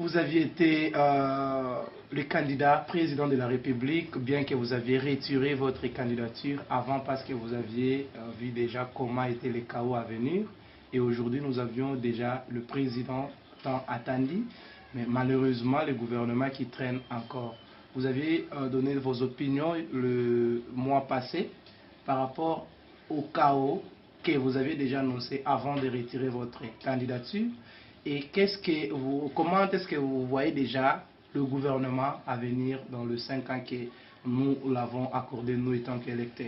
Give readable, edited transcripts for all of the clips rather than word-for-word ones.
Vous aviez été le candidat président de la République, bien que vous aviez retiré votre candidature avant parce que vous aviez vu déjà comment étaient les chaos à venir. Et aujourd'hui, nous avions déjà le président tant attendu, mais malheureusement, le gouvernement qui traîne encore. Vous avez donné vos opinions le mois passé par rapport au chaos que vous avez déjà annoncé avant de retirer votre candidature. Et comment est-ce que vous voyez déjà le gouvernement à venir dans les 5 ans que nous l'avons accordé, nous étant qu'électeurs?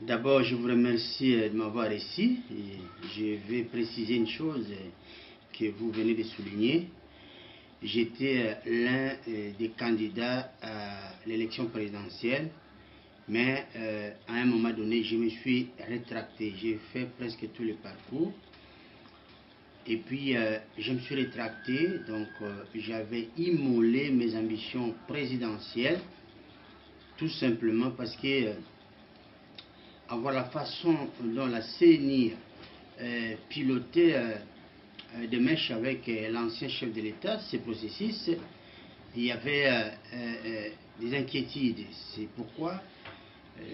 D'abord, je vous remercie de m'avoir ici. Et je vais préciser une chose que vous venez de souligner. J'étais l'un des candidats à l'élection présidentielle, mais à un moment donné, je me suis rétracté. J'ai fait presque tout le parcours. Et puis, je me suis rétracté, donc j'avais immolé mes ambitions présidentielles, tout simplement parce que avoir la façon dont la CENI pilotait des mèches avec l'ancien chef de l'État, ces processus, il y avait des inquiétudes. C'est pourquoi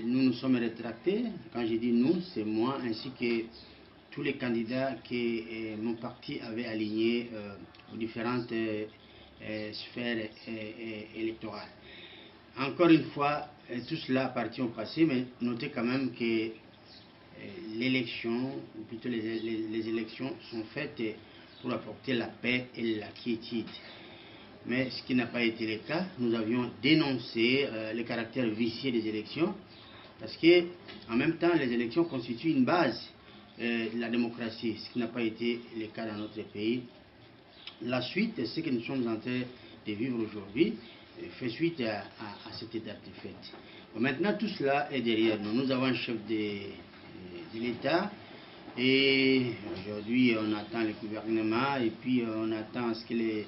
nous nous sommes rétractés. Quand je dis nous, c'est moi ainsi que tous les candidats que mon parti avait alignés aux différentes sphères électorales. Encore une fois, tout cela appartient au passé, mais notez quand même que l'élection, ou plutôt les élections, sont faites pour apporter la paix et la quiétude. Mais ce qui n'a pas été le cas, nous avions dénoncé le caractère vicieux des élections, parce que en même temps, les élections constituent une base de la démocratie, ce qui n'a pas été le cas dans notre pays. La suite, c'est ce que nous sommes en train de vivre aujourd'hui, fait suite à cette étape de fait. Bon, maintenant, tout cela est derrière nous. Nous avons un chef de l'État et aujourd'hui, on attend le gouvernement et puis on attend à ce que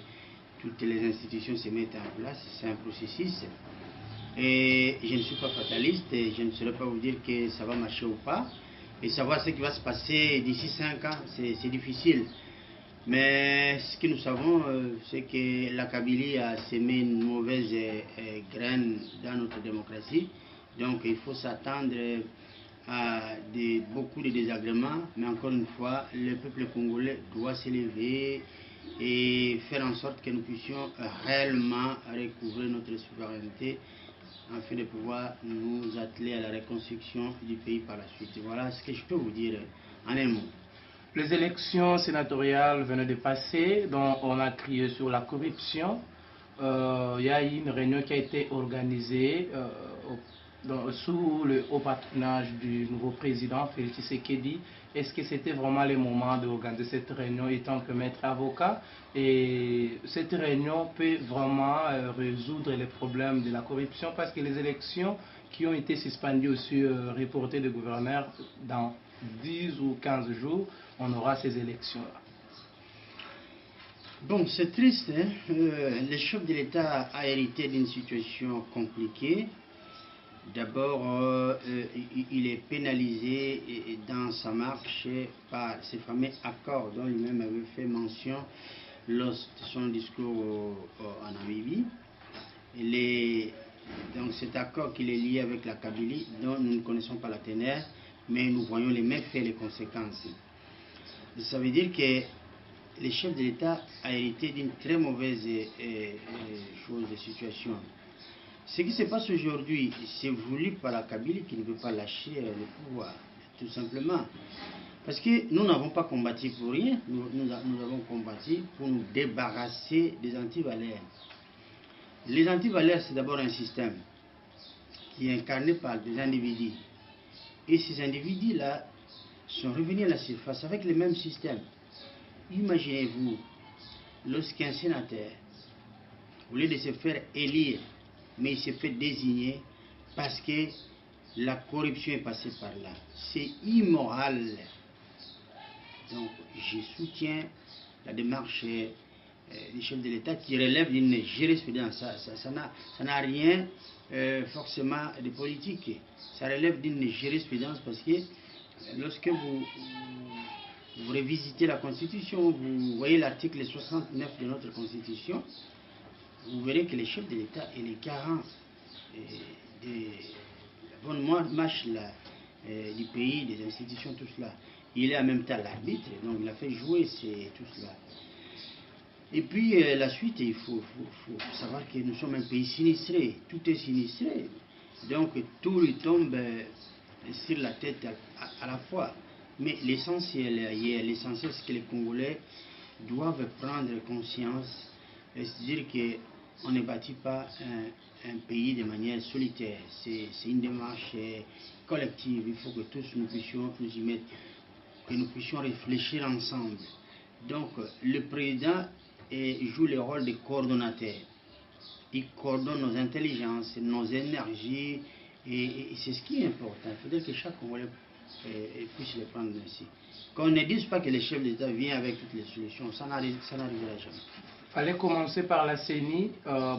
toutes les institutions se mettent en place. C'est un processus. Et je ne suis pas fataliste et je ne saurais pas vous dire que ça va marcher ou pas. Et savoir ce qui va se passer d'ici 5 ans, c'est difficile. Mais ce que nous savons, c'est que la Kabylie a semé une mauvaise graine dans notre démocratie. Donc il faut s'attendre à beaucoup de désagréments. Mais encore une fois, le peuple congolais doit s'élever et faire en sorte que nous puissions réellement recouvrer notre souveraineté afin de pouvoir nous atteler à la reconstruction du pays par la suite. Voilà ce que je peux vous dire en un mot. Les élections sénatoriales venaient de passer, dont on a crié sur la corruption. Il y a eu une réunion qui a été organisée sous le haut patronage du nouveau président, Félix Tshisekedi. Est-ce que c'était vraiment le moment d'organiser cette réunion étant que maître avocat? Et cette réunion peut vraiment résoudre les problèmes de la corruption parce que les élections qui ont été suspendues aussi reportées de gouverneur dans 10 ou 15 jours, on aura ces élections-là. Bon, c'est triste, hein? Le chef de l'État a hérité d'une situation compliquée. D'abord, il est pénalisé dans sa marche par ces fameux accords dont lui-même avait fait mention lors de son discours en Namibie. Donc cet accord qu'il est lié avec la Kabylie, dont nous ne connaissons pas la teneur, mais nous voyons les méfaits et les conséquences. Ça veut dire que le chef de l'État a hérité d'une très mauvaise situation. Ce qui se passe aujourd'hui, c'est voulu par la Kabylie qui ne veut pas lâcher le pouvoir, tout simplement. Parce que nous n'avons pas combattu pour rien, nous avons combattu pour nous débarrasser des antivaleurs. Les antivaleurs, c'est d'abord un système qui est incarné par des individus. Et ces individus-là sont revenus à la surface avec le même système. Imaginez-vous, lorsqu'un sénateur, au lieu de se faire élire, mais il se fait désigner parce que la corruption est passée par là. C'est immoral. Donc, je soutiens la démarche du chef de l'État qui relève d'une jurisprudence. Ça n'a rien forcément de politique. Ça relève d'une jurisprudence parce que lorsque vous vous revisitez la Constitution, vous voyez l'article 69 de notre Constitution, vous verrez que le chef de l'État est le garant de la bonne marche du pays, des institutions, tout cela. Il est en même temps l'arbitre, donc il a fait jouer tout cela. Et puis la suite, il faut savoir que nous sommes un pays sinistré, tout est sinistré. Donc tout lui tombe sur la tête à la fois. Mais l'essentiel, c'est que les Congolais doivent prendre conscience et se dire qu'on ne bâtit pas un pays de manière solitaire. C'est une démarche collective. Il faut que tous nous puissions nous y mettre, que nous puissions réfléchir ensemble. Donc le président joue le rôle de coordonnateur. Il coordonne nos intelligences, nos énergies, et c'est ce qui est important. Il faudrait que chaque Congolais puisse le prendre ainsi. Qu'on ne dise pas que le chef d'État vient avec toutes les solutions, ça n'arrivera jamais. Fallait commencer par la CENI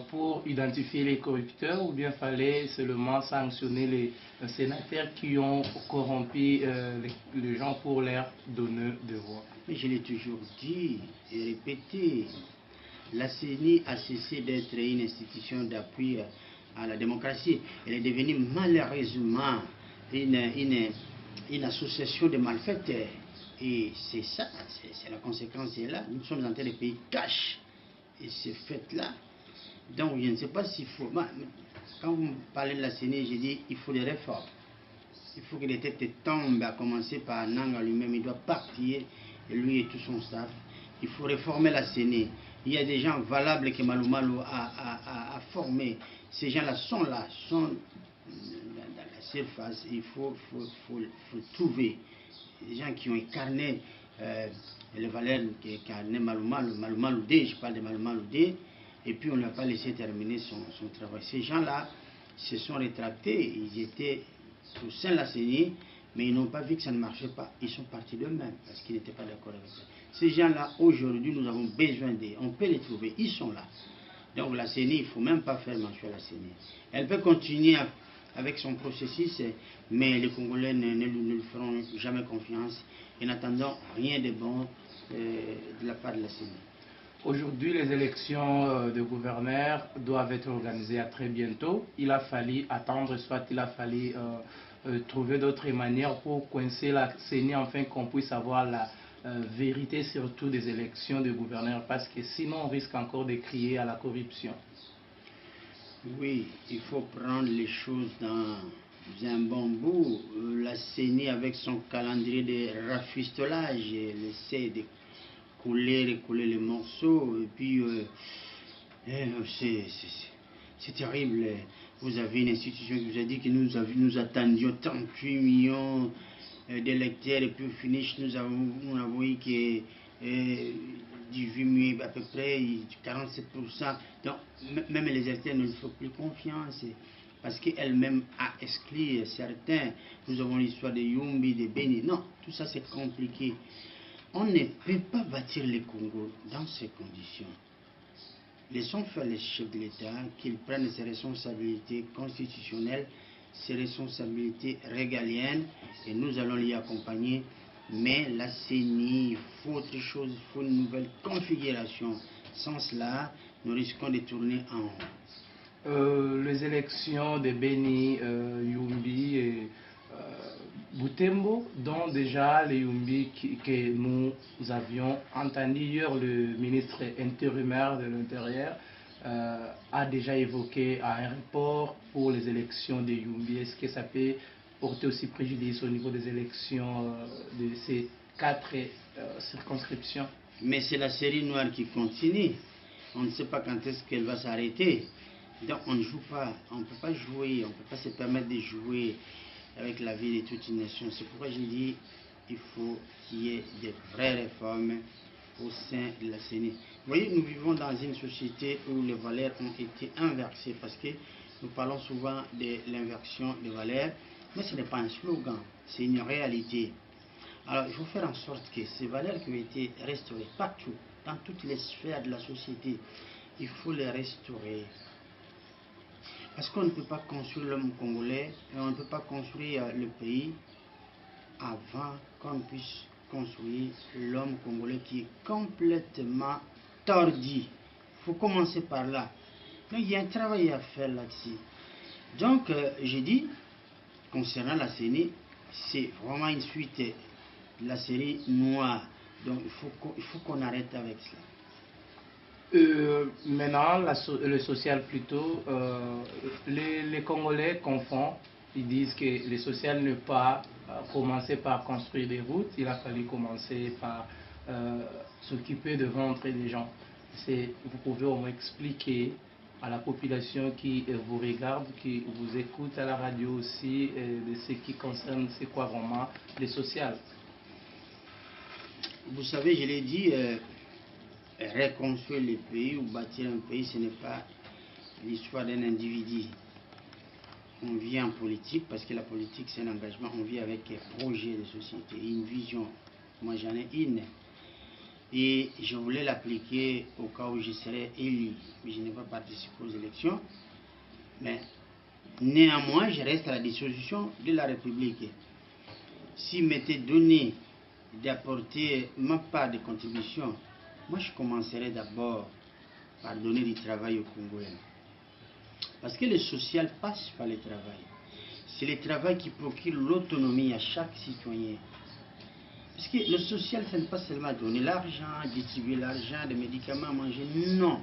pour identifier les corrupteurs, ou bien fallait seulement sanctionner les sénateurs qui ont corrompu les gens pour leur donner de voix? Mais je l'ai toujours dit et répété, la CENI a cessé d'être une institution d'appui à la démocratie. Elle est devenue malheureusement une association de malfaiteurs. Et c'est ça, c'est la conséquence est là. Nous sommes en train de payer cash. Et ce fait-là, donc je ne sais pas s'il faut... Quand vous parlez de la CENI, j'ai dit il faut des réformes. Il faut que les têtes tombent, à commencer par Nanga lui-même. Il doit partir, lui et tout son staff. Il faut réformer la CENI. Il y a des gens valables que Malou a formés. Ces gens-là, sont dans la surface. Il faut trouver des gens qui ont incarné les valeurs qu'incarnait Malou D. Je parle de Malou D. Et puis on ne l'a pas laissé terminer son travail. Ces gens-là se sont rétractés. Ils étaient au sein de la CENI, mais ils n'ont pas vu que ça ne marchait pas. Ils sont partis d'eux-mêmes parce qu'ils n'étaient pas d'accord avec ça. Ces gens-là, aujourd'hui, nous avons besoin d'eux. On peut les trouver. Ils sont là. Donc la CENI, il ne faut même pas faire mention à la CENI. Elle peut continuer avec son processus, mais les Congolais ne lui feront jamais confiance et n'attendons rien de bon de la part de la CENI. Aujourd'hui, les élections de gouverneurs doivent être organisées à très bientôt. Il a fallu attendre, soit il a fallu trouver d'autres manières pour coincer la CENI, afin qu'on puisse avoir la vérité surtout des élections de gouverneurs, parce que sinon on risque encore de crier à la corruption. Oui, il faut prendre les choses dans un bon bout. La CENI, avec son calendrier de rafistolage, elle essaie de recoller les morceaux, et puis c'est terrible. Vous avez une institution qui vous a dit que nous attendions 38 millions d'électeurs, et puis au finish nous avons eu que 18 millions à peu près, 47%. Donc même les électeurs ne lui font plus confiance, parce qu'elle-même a exclu certains. Nous avons l'histoire de Yumbi, de Beni. Non, tout ça c'est compliqué. On ne peut pas bâtir le Congo dans ces conditions. Laissons faire les chefs de l'État, qu'ils prennent ses responsabilités constitutionnelles, ses responsabilités régaliennes, et nous allons l'y accompagner. Mais la CENI, il faut autre chose, il faut une nouvelle configuration. Sans cela, nous risquons de tourner en rond. Les élections de Beni, Yumbi et Butembo, dont déjà les Yumbi que nous avions entendu hier, le ministre intérimaire de l'Intérieur a déjà évoqué un report pour les élections de Yumbi. Est-ce que ça peut porter aussi préjudice au niveau des élections de ces 4 circonscriptions? Mais c'est la série noire qui continue. On ne sait pas quand est-ce qu'elle va s'arrêter. Donc on ne joue pas, on ne peut pas jouer, on ne peut pas se permettre de jouer avec la vie de toute une nation. C'est pourquoi j'ai dit qu'il faut qu'il y ait des vraies réformes au sein de la CENI. Vous voyez, nous vivons dans une société où les valeurs ont été inversées, parce que nous parlons souvent de l'inversion des valeurs, mais ce n'est pas un slogan, c'est une réalité. Alors il faut faire en sorte que ces valeurs qui ont été restaurées partout, dans toutes les sphères de la société, il faut les restaurer. Parce qu'on ne peut pas construire l'homme congolais et on ne peut pas construire le pays avant qu'on puisse construire l'homme congolais qui est complètement tordu. Il faut commencer par là. Donc il y a un travail à faire là-dessus. Donc j'ai dit, concernant la CENI, c'est vraiment une suite de la série noire. Donc il faut qu'on arrête avec cela. Maintenant, le social plutôt, les Congolais confondent. Ils disent que le social ne pas commencer par construire des routes, il a fallu commencer par s'occuper de vendre des gens. Vous pouvez au moins expliquer à la population qui vous regarde, qui vous écoute à la radio aussi, de ce qui concerne, c'est quoi vraiment le social. Vous savez, je l'ai dit, reconstruire le pays ou bâtir un pays, ce n'est pas l'histoire d'un individu. On vit en politique parce que la politique c'est un engagement, on vit avec un projet de société, une vision. Moi j'en ai une et je voulais l'appliquer au cas où je serais élu. Mais je n'ai pas participé aux élections. Mais néanmoins, je reste à la disposition de la République. S'il m'était donné d'apporter ma part de contribution, moi je commencerais d'abord par donner du travail aux Congolais. Parce que le social passe par le travail. C'est le travail qui procure l'autonomie à chaque citoyen. Parce que le social, ce n'est pas seulement donner l'argent, distribuer l'argent, des médicaments à manger. Non.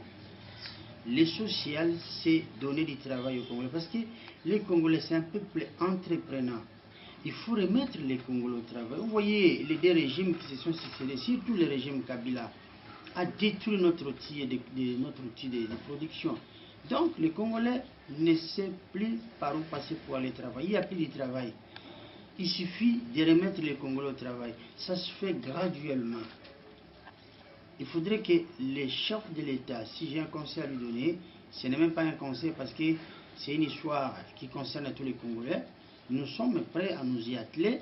Le social, c'est donner du travail aux Congolais. Parce que les Congolais, c'est un peuple entreprenant. Il faut remettre les Congolais au travail. Vous voyez, les deux régimes qui se sont succédés, surtout le régime Kabila, a détruit notre outil de production. Donc, les Congolais ne savent plus par où passer pour aller travailler. Il n'y a plus de travail. Il suffit de remettre les Congolais au travail. Ça se fait graduellement. Il faudrait que les chefs de l'État, si j'ai un conseil à lui donner, ce n'est même pas un conseil parce que c'est une histoire qui concerne tous les Congolais. Nous sommes prêts à nous y atteler.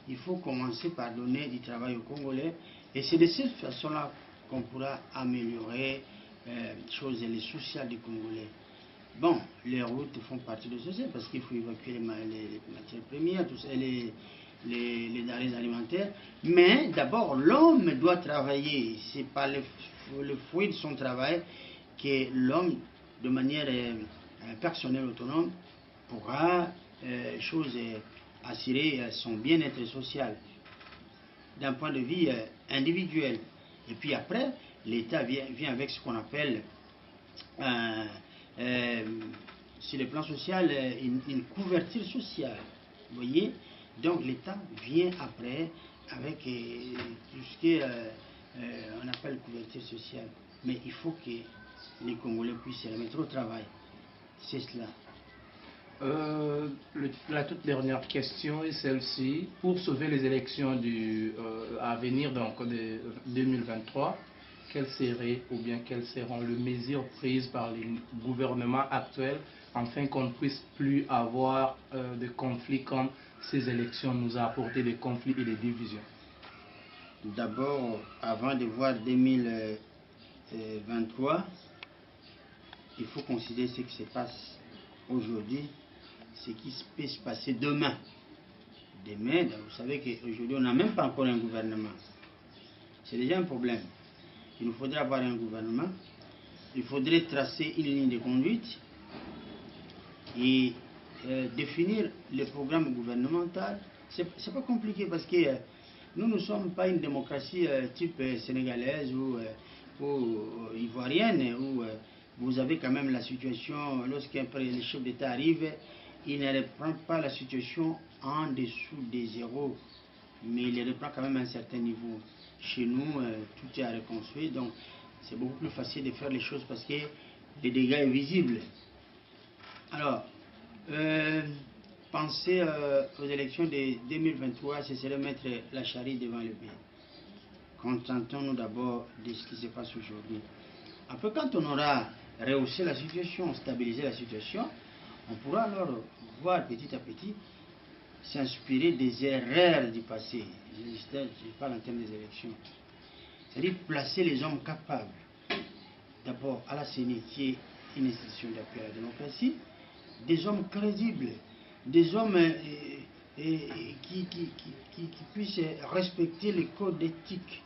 Il faut commencer par donner du travail aux Congolais. Et c'est de cette façon-là qu'on pourra améliorer les sociales des Congolais. Bon, les routes font partie de ceci parce qu'il faut évacuer les matières premières, tout ça, les denrées alimentaires. Mais d'abord, l'homme doit travailler. C'est par le fruit de son travail que l'homme, de manière personnelle, autonome, pourra assurer son bien-être social d'un point de vue individuel. Et puis après, l'État vient avec ce qu'on appelle sur le plan social, une couverture sociale. Vous voyez? Donc l'État vient après avec tout ce qu'on appelle couverture sociale. Mais il faut que les Congolais puissent se remettre au travail. C'est cela. La toute dernière question est celle-ci. Pour sauver les élections à venir donc, de 2023, quelles seraient ou bien quelles seront les mesures prises par les gouvernements actuels afin qu'on ne puisse plus avoir de conflits comme ces élections nous ont apporté des conflits et des divisions? D'abord, avant de voir 2023, il faut considérer ce qui se passe aujourd'hui, ce qui peut se passer demain. Demain, vous savez qu'aujourd'hui, on n'a même pas encore un gouvernement. C'est déjà un problème. Il nous faudrait avoir un gouvernement. Il faudrait tracer une ligne de conduite et définir le programme gouvernemental. C'est pas compliqué parce que nous ne sommes pas une démocratie type sénégalaise ou ivoirienne où vous avez quand même la situation, lorsqu'un chef d'État arrive, il ne reprend pas la situation en dessous des zéros, mais il reprend quand même à un certain niveau. Chez nous, tout est à reconstruire, donc c'est beaucoup plus facile de faire les choses parce que les dégâts sont visibles. Alors, penser aux élections de 2023, ce serait mettre la charrue devant le bœuf. Contentons-nous d'abord de ce qui se passe aujourd'hui. Après, quand on aura rehaussé la situation, stabilisé la situation, on pourra alors voir petit à petit s'inspirer des erreurs du passé. Je parle en termes des élections. C'est-à-dire placer les hommes capables, d'abord à la CENI, qui est une institution d'appui à la démocratie, des hommes crédibles, des hommes qui puisse respecter les codes d'éthique.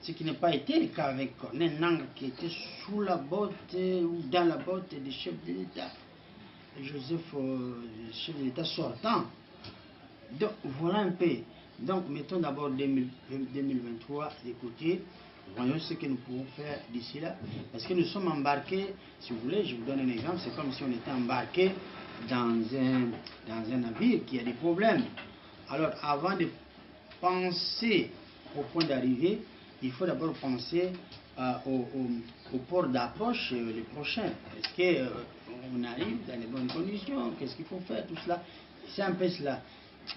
Ce qui n'a pas été le cas avec Corneille Nangaa, qui était sous la botte ou dans la botte des chefs de l'État. Joseph, chef de l'État sortant. Donc voilà un peu. Donc mettons d'abord 2023 de côté. Voyons ce que nous pouvons faire d'ici là. Parce que nous sommes embarqués, si vous voulez, je vous donne un exemple, c'est comme si on était embarqué dans un navire qui a des problèmes. Alors avant de penser au point d'arrivée, il faut d'abord penser au port d'approche, le prochain. Est-ce qu'on arrive dans les bonnes conditions? Qu'est-ce qu'il faut faire? Tout cela, c'est un peu cela.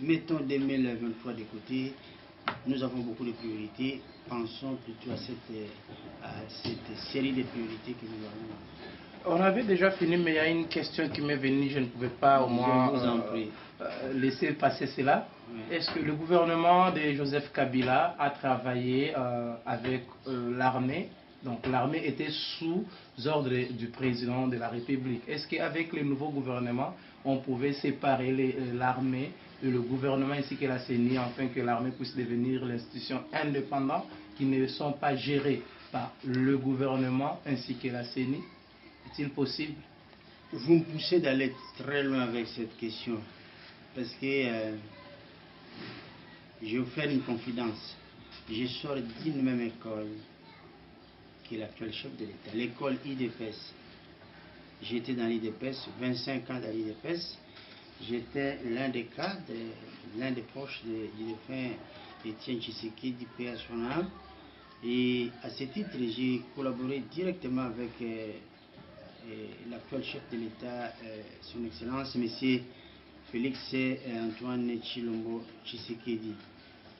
Mettons 2023 de côté. Nous avons beaucoup de priorités. Pensons plutôt à cette série de priorités que nous avons. On avait déjà fini, mais il y a une question qui m'est venue. Je ne pouvais pas au moins laisser passer cela. Oui. Est-ce que le gouvernement de Joseph Kabila a travaillé avec l'armée? Donc l'armée était sous ordre du président de la République. Est-ce qu'avec le nouveau gouvernement, on pouvait séparer l'armée et le gouvernement ainsi que la CENI, afin que l'armée puisse devenir l'institution indépendante qui ne sont pas gérées par le gouvernement ainsi que la CENI? Est-il possible? Vous me poussez d'aller très loin avec cette question, parce que je vais vous faire une confidence. Je sors d'une même école que l'actuel chef de l'État, l'école IDPS. J'étais dans l'IDPS, 25 ans dans l'IDPS. J'étais l'un des cadres, l'un des proches du défunt Étienne Tshisekedi, paix à son âme. Et à ce titre, j'ai collaboré directement avec l'actuel chef de l'État, son Excellence, M. Félix Antoine Tshilombo Tshisekedi.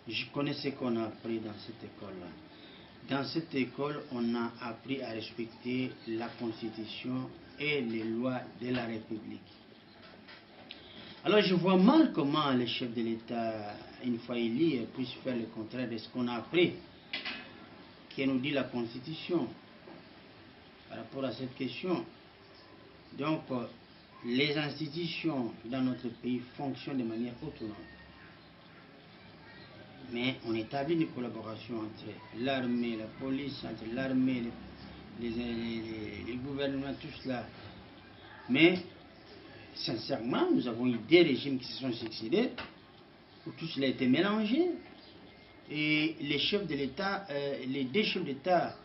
Je connais ce qu'on a appris dans cette école-là. Dans cette école, on a appris à respecter la Constitution et les lois de la République. Alors je vois mal comment les chefs de l'État, une fois élus, puissent faire le contraire de ce qu'on a appris, qui nous dit la Constitution par rapport à cette question. Donc, les institutions dans notre pays fonctionnent de manière autonome. Mais on établit une collaboration entre l'armée, la police, entre l'armée, les gouvernements, tout cela. Mais, sincèrement, nous avons eu des régimes qui se sont succédés, où tout cela a été mélangé. Et les chefs de l'État, les deux chefs d'État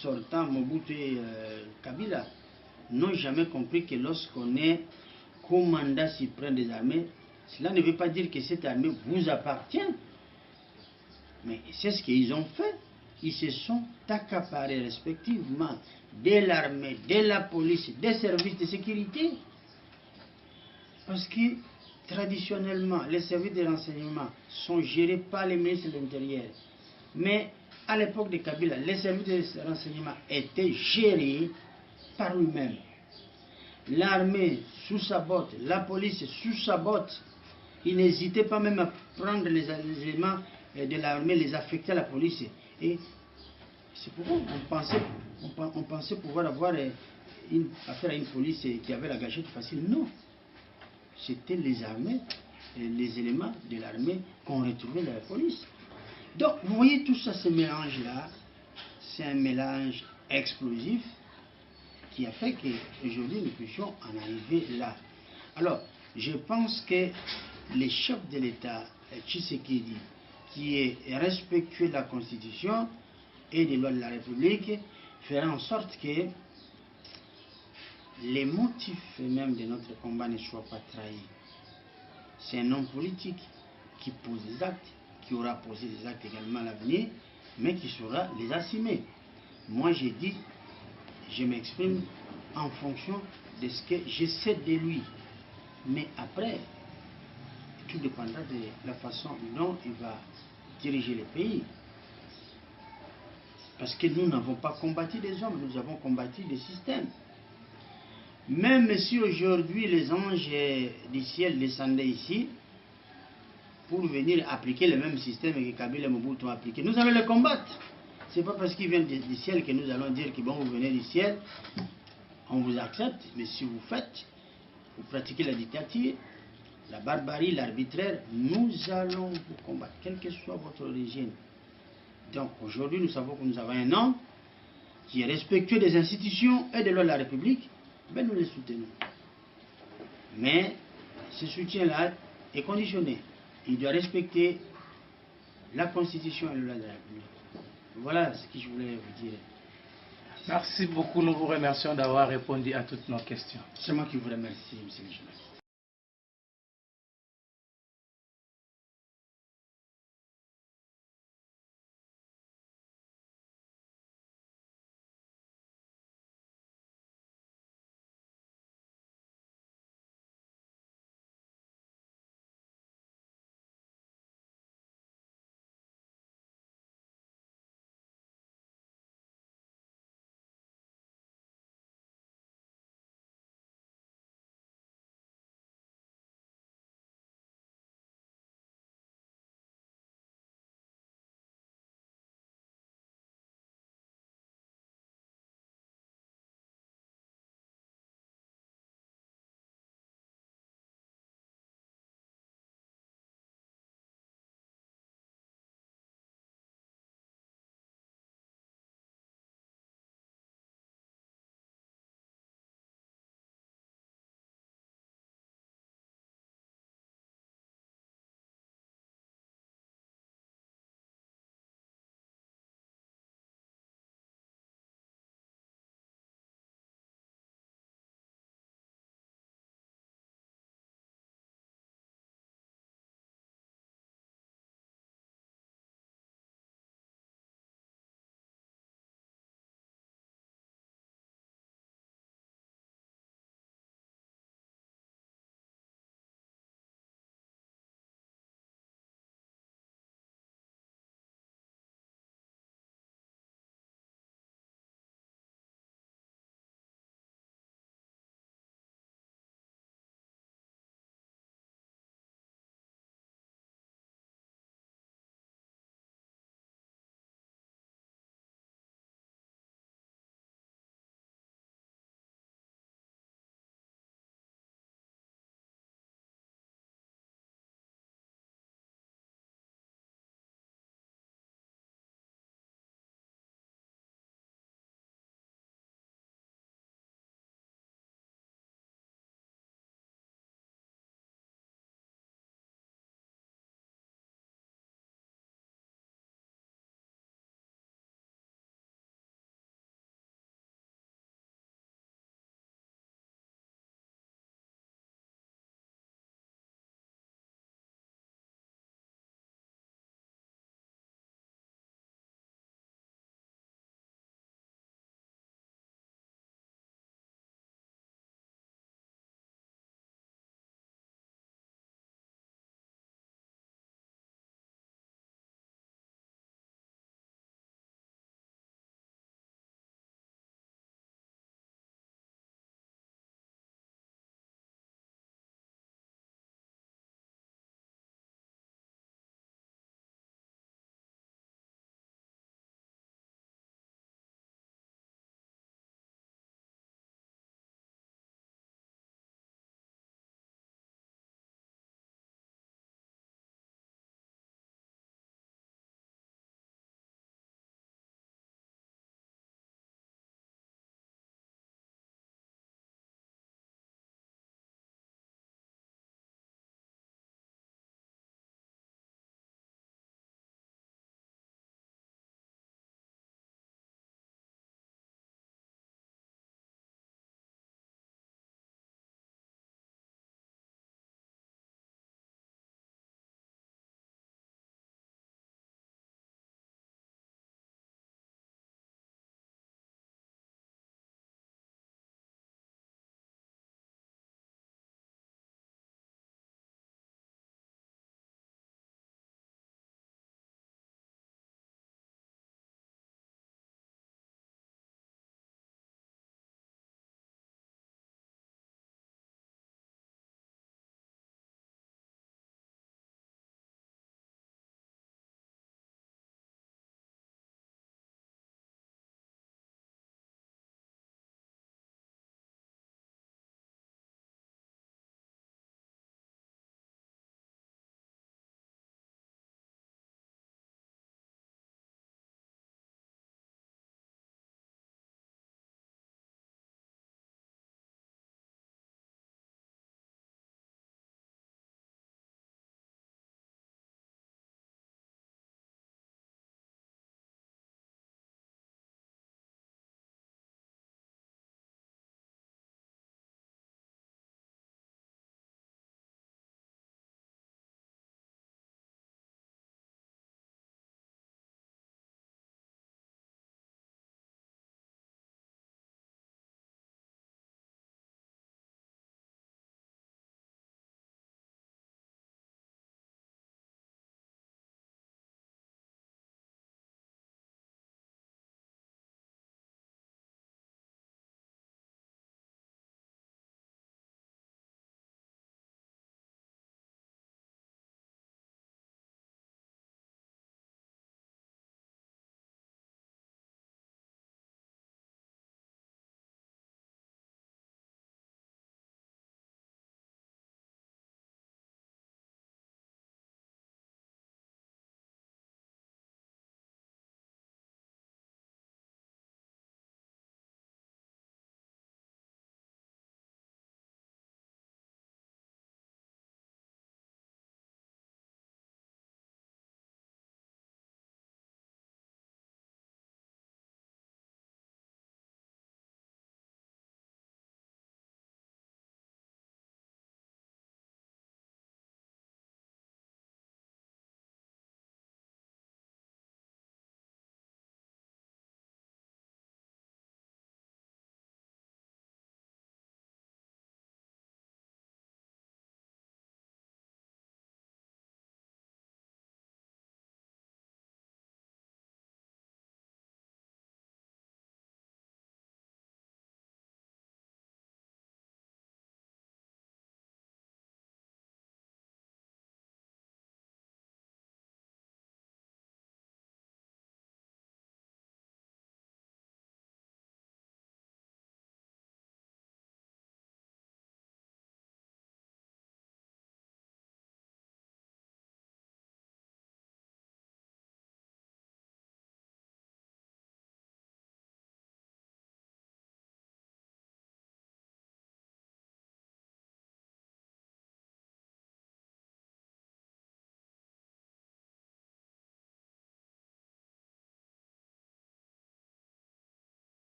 sortant, Mobutu et Kabila, n'ont jamais compris que lorsqu'on est commandant suprême des armées, cela ne veut pas dire que cette armée vous appartient. Mais c'est ce qu'ils ont fait. Ils se sont accaparés respectivement de l'armée, de la police, des services de sécurité. Parce que traditionnellement, les services de renseignement sont gérés par les ministres de l'Intérieur. Mais à l'époque de Kabila, les services de renseignement étaient gérés par lui-même. L'armée sous sa botte, la police sous sa botte. Il n'hésitait pas même à prendre les éléments de l'armée, les affecter à la police. Et c'est pourquoi on pensait pouvoir avoir affaire à une police qui avait la gâchette facile. Non. C'était les armées, les éléments de l'armée qu'on retrouvait dans la police. Donc, vous voyez tout ça, ce mélange-là, c'est un mélange explosif qui a fait qu'aujourd'hui nous puissions en arriver là. Alors, je pense que les chefs de l'État, Tshisekedi, qui est respectueux de la Constitution et des lois de la République, fera en sorte que les motifs même de notre combat ne soient pas trahis. C'est un homme politique qui pose des actes, qui aura posé des actes également à l'avenir, mais qui saura les assumer. Moi, j'ai dit, je m'exprime en fonction de ce que je sais de lui. Mais après, tout dépendra de la façon dont il va diriger le pays. Parce que nous n'avons pas combattu des hommes, nous avons combattu des systèmes. Même si aujourd'hui les anges du ciel descendaient ici pour venir appliquer le même système que Kabila et Mobutu ont appliqué, nous allons le combattre. Ce n'est pas parce qu'ils viennent du ciel que nous allons dire que bon, vous venez du ciel, on vous accepte, mais si vous faites, vous pratiquez la dictature, la barbarie, l'arbitraire, nous allons vous combattre, quelle que soit votre origine. Donc aujourd'hui, nous savons que nous avons un homme qui est respectueux des institutions et des lois de la République, ben nous les soutenons. Mais ce soutien-là est conditionné. Il doit respecter la Constitution et les lois de la République. Voilà ce que je voulais vous dire. Merci beaucoup. Nous vous remercions d'avoir répondu à toutes nos questions. C'est moi qui vous remercie, monsieur le journaliste.